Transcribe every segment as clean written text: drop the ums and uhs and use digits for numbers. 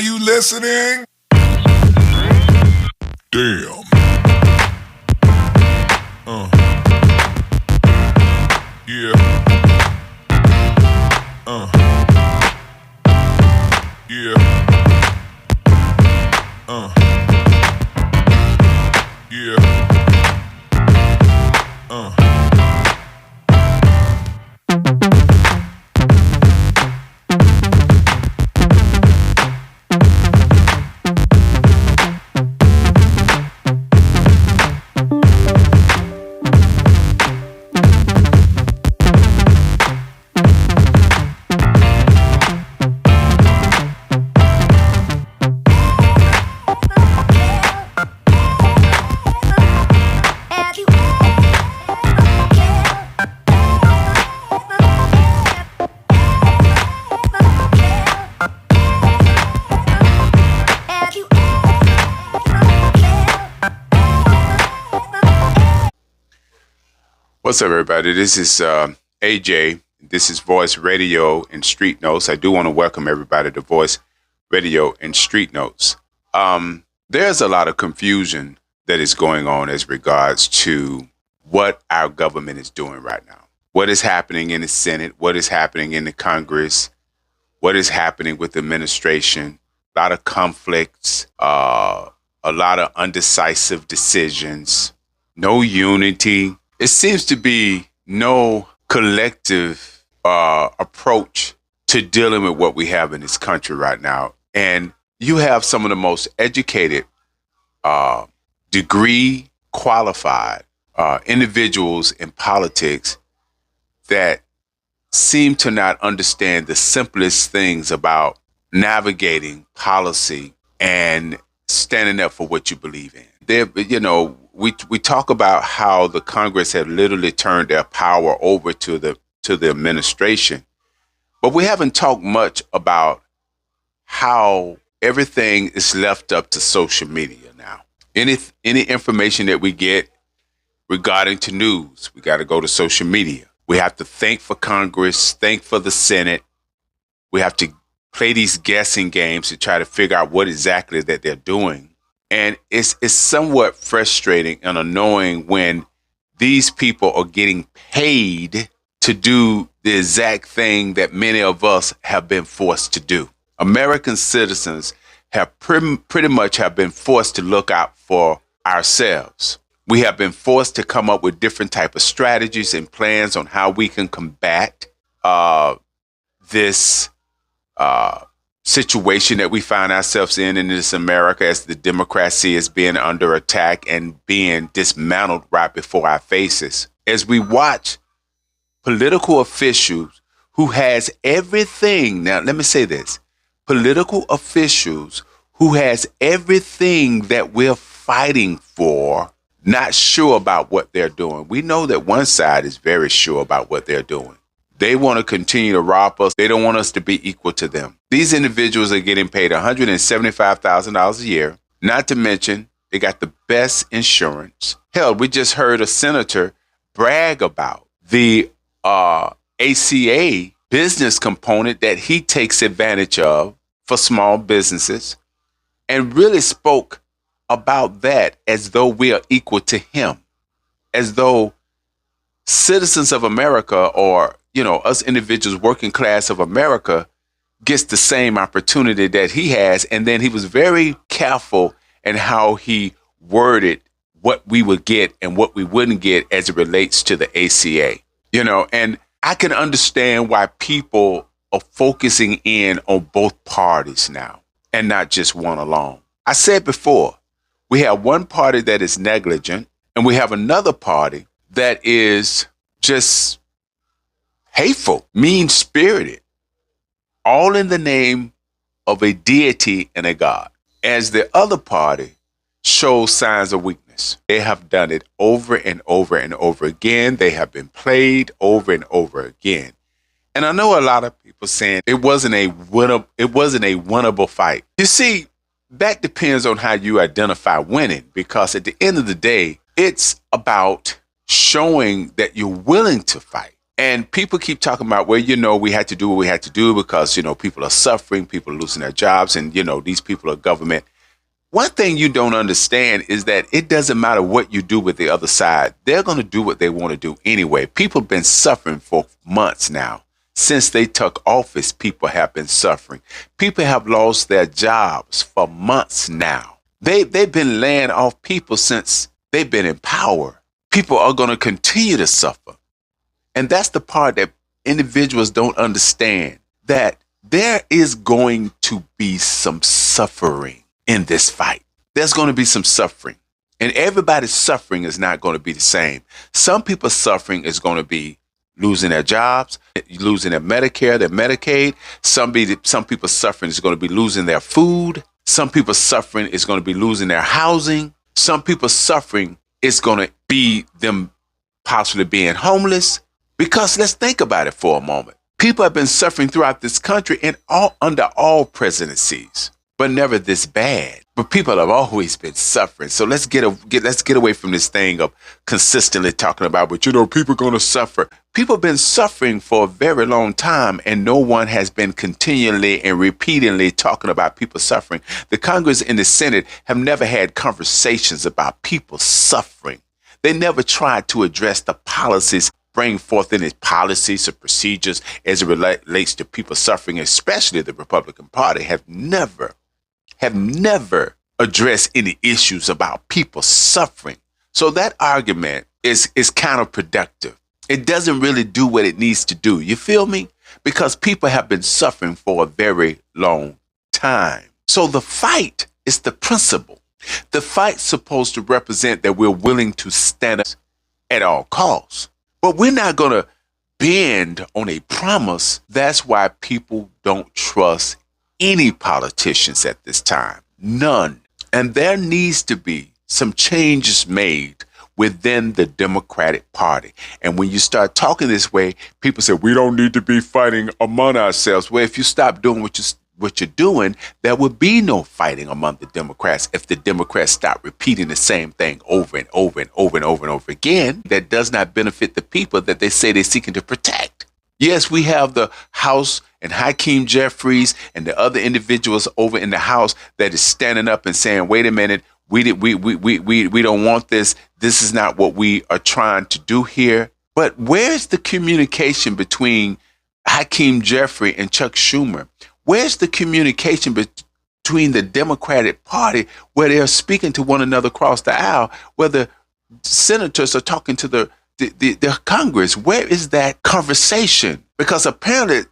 you listening? Damn. Yeah. Yeah. Yeah. What's up, everybody? This is AJ. This is Voice Radio and Street Notes. I do want to welcome everybody to Voice Radio and Street Notes. There's a lot of confusion that is going on as regards to what our government is doing right now. What is happening in the Senate? What is happening in the Congress? What is happening with the administration? A lot of conflicts, a lot of undecisive decisions, no unity. It seems to be no collective approach to dealing with what we have in this country right now. And you have some of the most educated, degree qualified individuals in politics that seem to not understand the simplest things about navigating policy and standing up for what you believe in. We talk about how the Congress have literally turned their power over to the administration, but we haven't talked much about how everything is left up to social media now. Any information that we get regarding to news, we got to go to social media. We have to think for Congress, think for the Senate. We have to play these guessing games to try to figure out what exactly that they're doing. And it's somewhat frustrating and annoying when these people are getting paid to do the exact thing that many of us have been forced to do. American citizens have pretty much have been forced to look out for ourselves. We have been forced to come up with different type of strategies and plans on how we can combat this situation that we find ourselves in this America, as the democracy is being under attack and being dismantled right before our faces. As we watch political officials who has everything, now let me say this, political officials who has everything that we're fighting for, not sure about what they're doing. We know that one side is very sure about what they're doing. They want to continue to rob us. They don't want us to be equal to them. These individuals are getting paid $175,000 a year. Not to mention, they got the best insurance. Hell, we just heard a senator brag about the ACA business component that he takes advantage of for small businesses, and really spoke about that as though we are equal to him, as though citizens of America, or us individuals, working class of America, gets the same opportunity that he has. And then he was very careful in how he worded what we would get and what we wouldn't get as it relates to the ACA. And I can understand why people are focusing in on both parties now and not just one alone. I said before, we have one party that is negligent, and we have another party that is just hateful, mean-spirited, all in the name of a deity and a God. As the other party shows signs of weakness, they have done it over and over and over again. They have been played over and over again. And I know a lot of people saying it wasn't a winnable fight. You see, that depends on how you identify winning, because at the end of the day, it's about showing that you're willing to fight. And people keep talking about, well, we had to do what we had to do because, people are suffering, people are losing their jobs, and, these people are government. One thing you don't understand is that it doesn't matter what you do with the other side. They're going to do what they want to do anyway. People have been suffering for months now. Since they took office, people have been suffering. People have lost their jobs for months now. They've been laying off people since they've been in power. People are going to continue to suffer. And that's the part that individuals don't understand, that there is going to be some suffering in this fight. There's going to be some suffering. And everybody's suffering is not going to be the same. Some people's suffering is going to be losing their jobs, losing their Medicare, their Medicaid. Some people's suffering is going to be losing their food. Some people's suffering is going to be losing their housing. Some people's suffering is going to be them possibly being homeless. Because let's think about it for a moment. People have been suffering throughout this country and under all presidencies, but never this bad. But people have always been suffering. So let's get away from this thing of consistently talking about, but people are going to suffer. People have been suffering for a very long time, and no one has been continually and repeatedly talking about people suffering. The Congress and the Senate have never had conversations about people suffering. They never tried to address the policies, bring forth in its policies or procedures as it relates to people suffering, especially the Republican Party, have never addressed any issues about people suffering. So that argument is counterproductive. It doesn't really do what it needs to do. You feel me? Because people have been suffering for a very long time. So the fight is the principle. The fight's supposed to represent that we're willing to stand up at all costs. But we're not going to bend on a promise. That's why people don't trust any politicians at this time. None. And there needs to be some changes made within the Democratic Party. And when you start talking this way, people say, we don't need to be fighting among ourselves. Well, if you stop doing what you're doing, there would be no fighting among the Democrats if the Democrats stop repeating the same thing over and over and over and over and over again. That does not benefit the people that they say they're seeking to protect. Yes, we have the House and Hakeem Jeffries and the other individuals over in the House that is standing up and saying, wait a minute, we don't want this. This is not what we are trying to do here. But where's the communication between Hakeem Jeffries and Chuck Schumer? Where's the communication between the Democratic Party where they're speaking to one another across the aisle, where the senators are talking to the Congress? Where is that conversation? Because apparently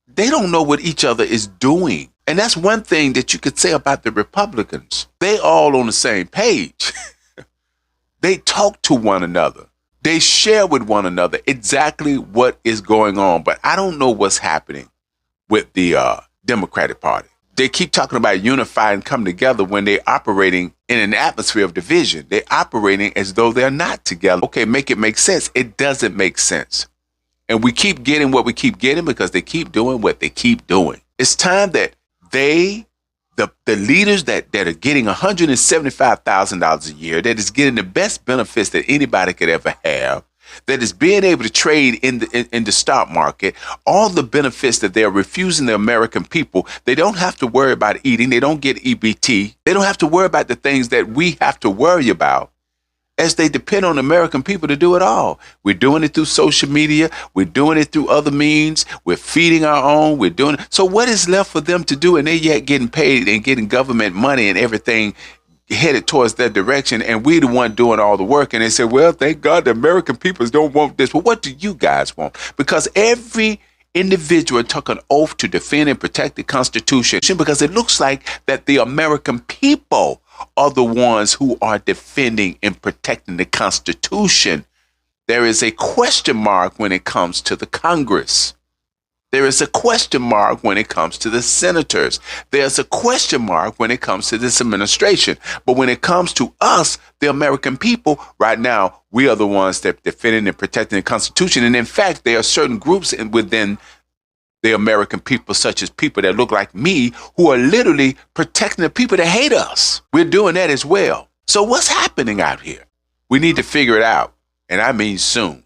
they don't know what each other is doing. And that's one thing that you could say about the Republicans. They all on the same page. They talk to one another. They share with one another exactly what is going on. But I don't know what's happening with the Democratic Party. They keep talking about unify and come together when they're operating in an atmosphere of division. They're operating as though they're not together. Okay, make it make sense. It doesn't make sense. And we keep getting what we keep getting because they keep doing what they keep doing. It's time that the leaders that are getting $175,000 a year, that is getting the best benefits that anybody could ever have, that is being able to trade in the stock market, all the benefits that they're refusing the American people. They don't have to worry about eating. They don't get EBT. They don't have to worry about the things that we have to worry about, as they depend on American people to do it all. We're doing it through social media. We're doing it through other means. We're feeding our own. We're doing it. So what is left for them to do? And they're yet getting paid and getting government money and everything headed towards that direction. And we're the one doing all the work. And they say, well, thank God the American people don't want this. Well, what do you guys want? Because every individual took an oath to defend and protect the Constitution, because it looks like that the American people are the ones who are defending and protecting the Constitution. There is a question mark when it comes to the Congress. There is a question mark when it comes to the senators. There's a question mark when it comes to this administration. But when it comes to us, the American people, right now, we are the ones that are defending and protecting the Constitution. And in fact, there are certain groups within the American people, such as people that look like me, who are literally protecting the people that hate us. We're doing that as well. So what's happening out here? We need to figure it out. And I mean soon.